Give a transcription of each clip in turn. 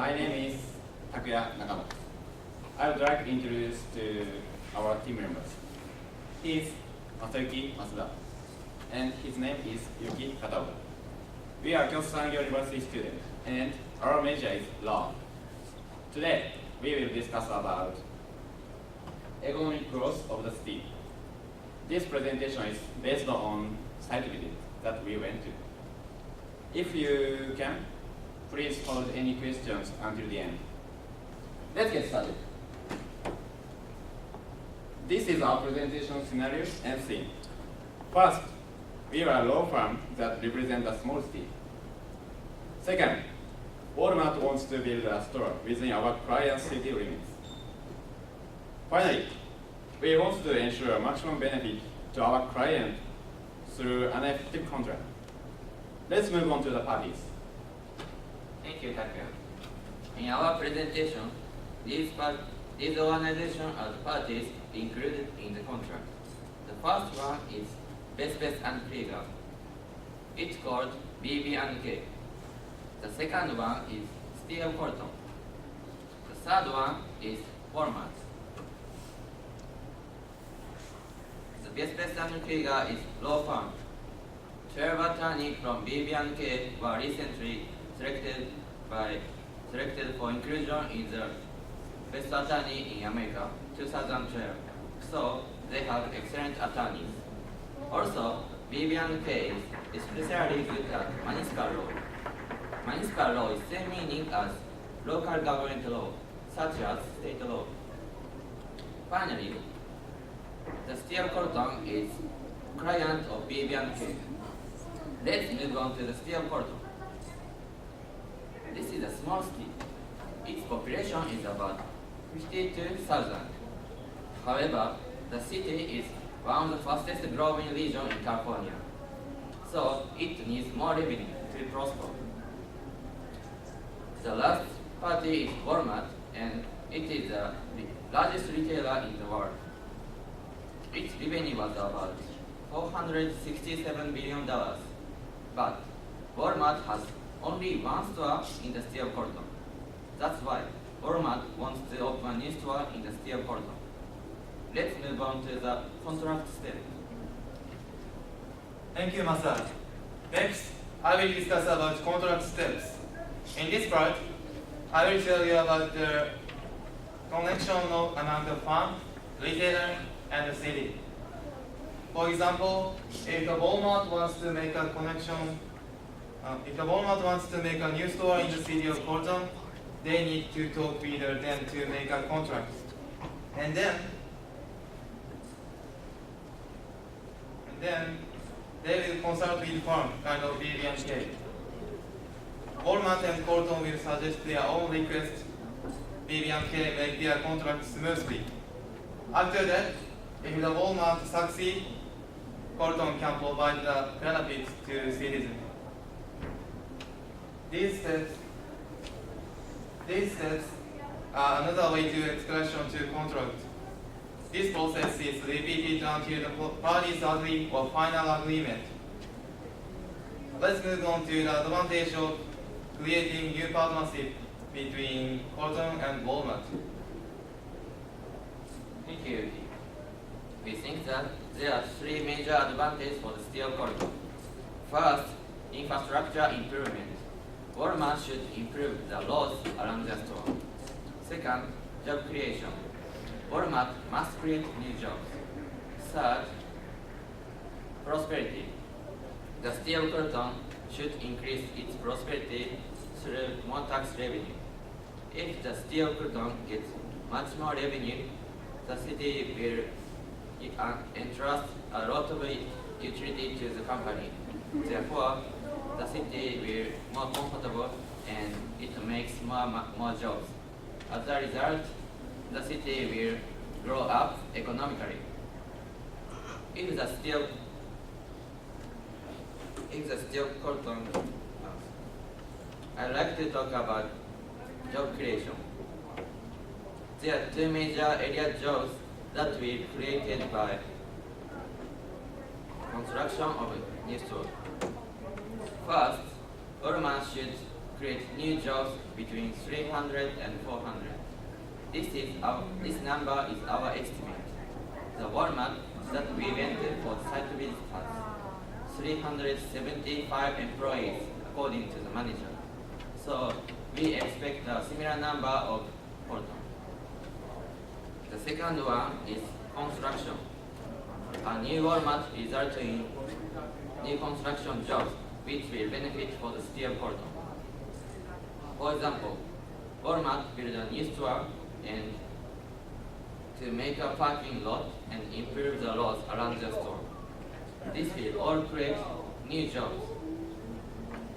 My name is Takuya Nakamoto. I would like to introduce to our team members. He is Masayuki Masuda, and his name is Yuki Kataoka. We are Kyoto Sangyo University students, and our major is law. Today, we will discuss about economic growth of the city. This presentation is based on site visit that we went to. If you can, please hold any questions until the end. Let's get started. This is our presentation scenario and theme. First, we are a law firm that represents a small city. Second, Walmart wants to build a store within our client's city limits. Finally, we want to ensure maximum benefit to our client through an effective contract. Let's move on to the parties. Thank you, Takuya. In our presentation, these organizations are the parties included in the contract. The first one is Best and Krieger. It's called BB&K. The second one is Steel Corton. The third one is Walmart. The Best and Krieger is law firm. 12 attorneys from BB&K were recently selected for inclusion in the Best Attorney in America 2012. So they have excellent attorneys. Also, BB&K is especially good at municipal law. Municipal law is same meaning as local government law, such as state law. Finally, the Steel Corton is client of BB&K. Let's move on to the Steel Corton. This is a small city. Its population is about 52,000. However, the city is one of the fastest growing regions in California. So it needs more revenue to prosper. The last party is Walmart, and it is the largest retailer in the world. Its revenue was about $467 billion. But Walmart has only one store in the Steel Corton. That's why Walmart wants to open a new store in the Steel Corton. Let's move on to the contract step. Thank you, Masa. Next, I will discuss about contract steps. In this part, I will tell you about the connection among the firm, retailer, and the city. For example, if the Walmart wants to make a connection, if the Walmart wants to make a new store in the city of Corton, they need to talk with them to make a contract. And then they will consult with firm, kind of BB&K. Walmart and Corton will suggest their own request. BB&K make their contract smoothly. After that, if the Walmart succeeds, Corton can provide the benefits to citizens. These steps are another way to expression to contract. This process is repeated until the parties agree or final agreement. Let's move on to the advantage of creating new partnership between Corton and Walmart. Thank you. We think that there are three major advantages for the Steel Corton. First, infrastructure improvement. Walmart should improve the roads around the store. Second, job creation. Walmart must create new jobs. Third, prosperity. The Steel Corton should increase its prosperity through more tax revenue. If the Steel Corton gets much more revenue, the city will entrust a lot of utility to the company. Therefore, the city will be more comfortable and it makes more jobs. As a result, the city will grow up economically. If the Steel Corton, I'd like to talk about job creation. There are two major area jobs that will be created by construction of a new store. First, Walmart should create new jobs between 300 and 400. This number is our estimate. The Walmart that we rented for site visit has 375 employees according to the manager. So we expect a similar number of Porton. The second one is construction. A new Walmart results in new construction jobs which will benefit for the city of Porton. For example, Walmart built a new store and to make a parking lot and improve the roads around the store. This will all create new jobs.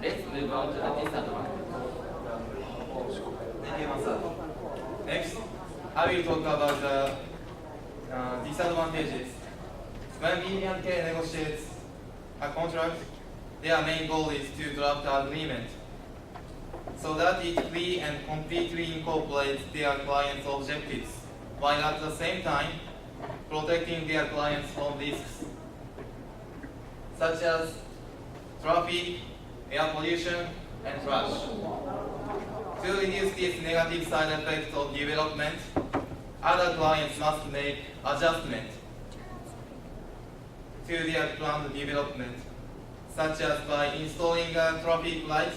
Let's move on to the disadvantage. Thank you, Masa. Next, I will talk about the disadvantages. When BB&K negotiates a contract, their main goal is to draft an agreement so that it fully and completely incorporates their clients' objectives, while at the same time protecting their clients from risks such as traffic, air pollution, and trash. To reduce these negative side effects of development, other clients must make adjustments to their planned development, such as by installing a traffic light.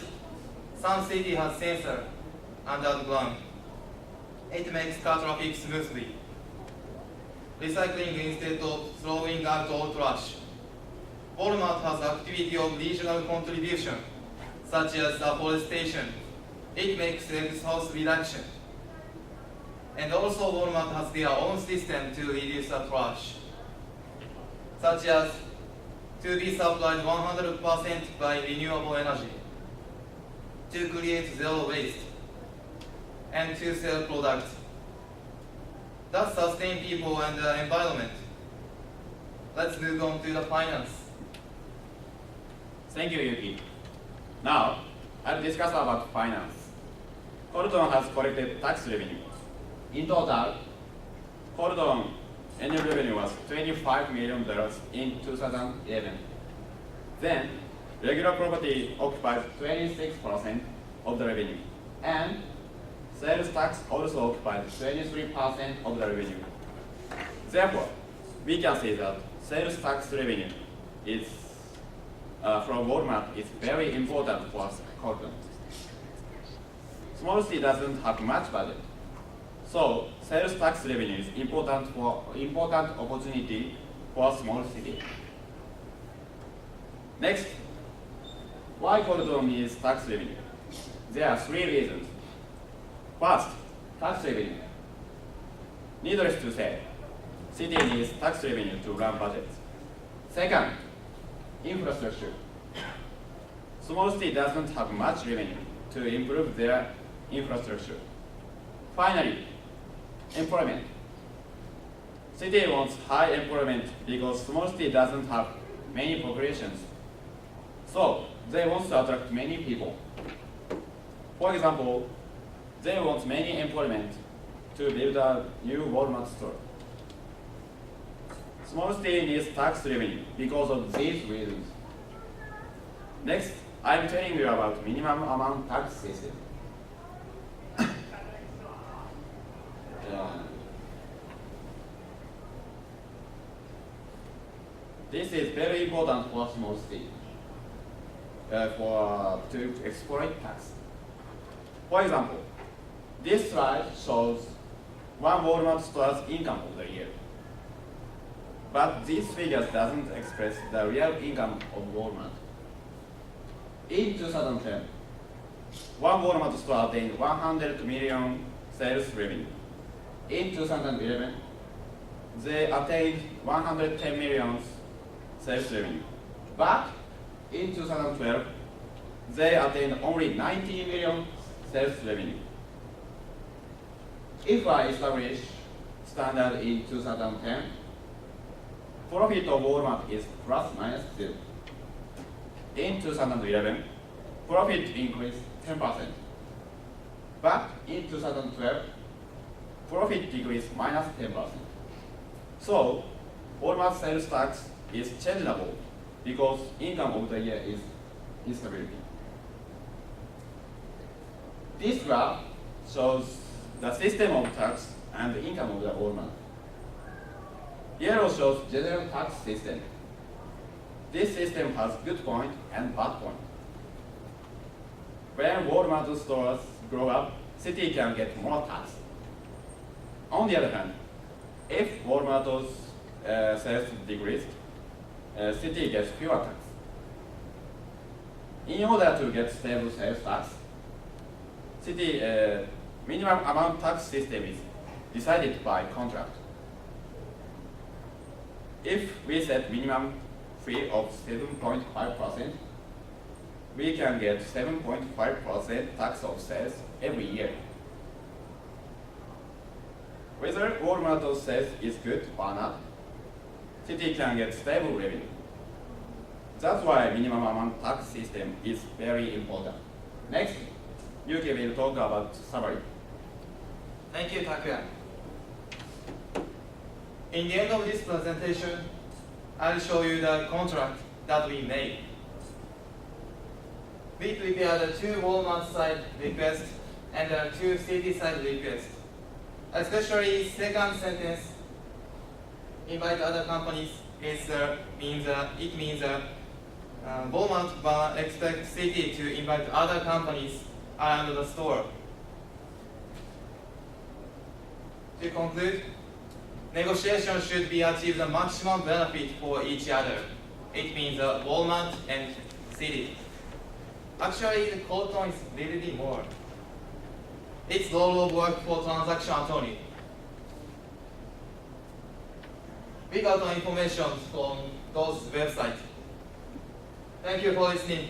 Some city has sensor underground. It makes car traffic smoothly. Recycling instead of throwing out all trash. Walmart has activity of regional contribution, such as afforestation. It makes exhaust reduction. And also Walmart has their own system to reduce the trash, such as to be supplied 100% by renewable energy, to create zero waste, and to sell products that sustain people and the environment. Let's move on to the finance. Thank you, Yuki. Now, I'll discuss about finance. Cordon has collected tax revenue. In total, Cordon annual revenue was $25 million in 2011. Then, regular property occupies 26% of the revenue, and sales tax also occupies 23% of the revenue. Therefore, we can say that sales tax revenue is from Walmart is very important for Cordon. Small city doesn't have much budget, so sales tax revenue is important opportunity for small city. Next, why Cordon needs tax revenue? There are three reasons. First, tax revenue. Needless to say, city needs tax revenue to run budgets. Second, infrastructure. Small city doesn't have much revenue to improve their infrastructure. Finally, employment. City wants high employment because small city doesn't have many populations. So they want to attract many people. For example, they want many employment to build a new Walmart store. Small city needs tax revenue because of these reasons. Next, I'm telling you about minimum amount tax system. This is very important for small city to exploit tax. For example, this slide shows one Walmart store's income of the year. But these figures doesn't express the real income of Walmart. In 2010, one Walmart store attained 100 million sales revenue. In 2011, they attained 110 million sales revenue. But in 2012, they attained only 90 million sales revenue. If I establish standard in 2010, profit of Walmart is plus minus 0. In 2011, profit increased 10%. But in 2012, profit decreased minus 10%. So, Walmart sales tax is changeable because income of the year is instability. This graph shows the system of tax and the income of the Walmart. Yellow shows general tax system. This system has good point and bad point. When Walmart stores grow up, city can get more tax. On the other hand, if Walmart's sales decrease, city gets fewer tax. In order to get stable sales tax, city minimum amount tax system is decided by contract. If we set minimum fee of 7.5%, we can get 7.5% tax of sales every year. Whether Walmart's sales is good or not, city can get stable revenue. That's why minimum amount tax system is very important. Next, Yuki will talk about summary. Thank you, Takuya. In the end of this presentation, I'll show you the contract that we made. We prepared 2 Walmart side requests and 2 city side requests. Especially second sentence, invite other companies, it means Walmart expects city to invite other companies around the store. To conclude, negotiation should be achieve the maximum benefit for each other. It means Walmart and city. Actually, the Colton is really more. It's a lot of work for transaction attorney. We got information from those websites. Thank you for listening.